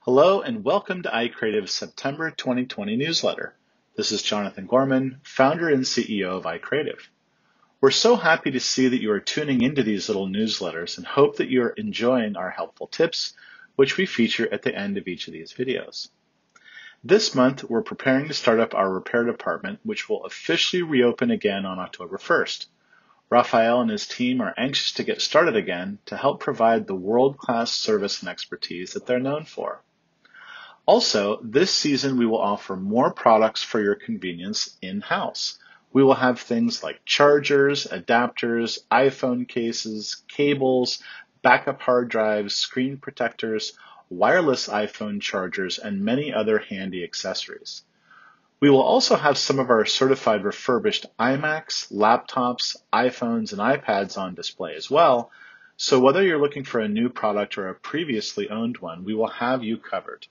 Hello and welcome to iCreative's September 2020 newsletter. This is Jonathan Gorman, founder and CEO of iCreative. We're so happy to see that you are tuning into these little newsletters and hope that you're enjoying our helpful tips, which we feature at the end of each of these videos. This month, we're preparing to start up our repair department, which will officially reopen again on October 1st. Raphael and his team are anxious to get started again to help provide the world-class service and expertise that they're known for. Also, this season we will offer more products for your convenience in-house. We will have things like chargers, adapters, iPhone cases, cables, backup hard drives, screen protectors, wireless iPhone chargers, and many other handy accessories. We will also have some of our certified refurbished iMacs, laptops, iPhones, and iPads on display as well. So whether you're looking for a new product or a previously owned one, we will have you covered.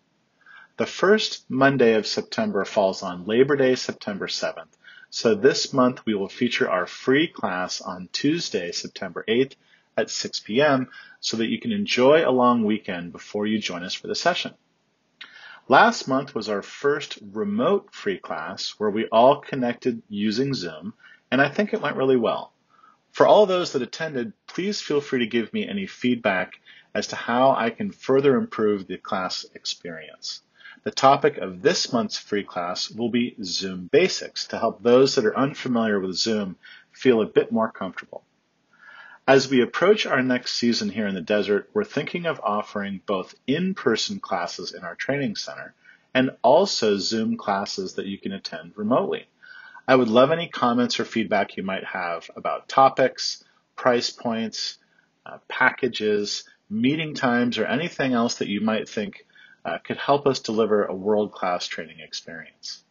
The first Monday of September falls on Labor Day, September 7th. So this month we will feature our free class on Tuesday, September 8th at 6 p.m. so that you can enjoy a long weekend before you join us for the session. Last month was our first remote free class where we all connected using Zoom, and I think it went really well. For all those that attended, please feel free to give me any feedback as to how I can further improve the class experience. The topic of this month's free class will be Zoom Basics to help those that are unfamiliar with Zoom feel a bit more comfortable. As we approach our next season here in the desert, we're thinking of offering both in-person classes in our training center and also Zoom classes that you can attend remotely. I would love any comments or feedback you might have about topics, price points, packages, meeting times, or anything else that you might think could help us deliver a world-class training experience.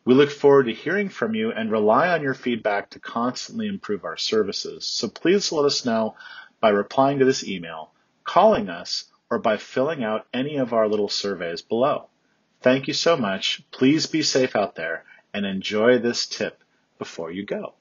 We look forward to hearing from you and rely on your feedback to constantly improve our services. So please let us know by replying to this email, calling us, or by filling out any of our little surveys below. Thank you so much. Please be safe out there and enjoy this tip before you go.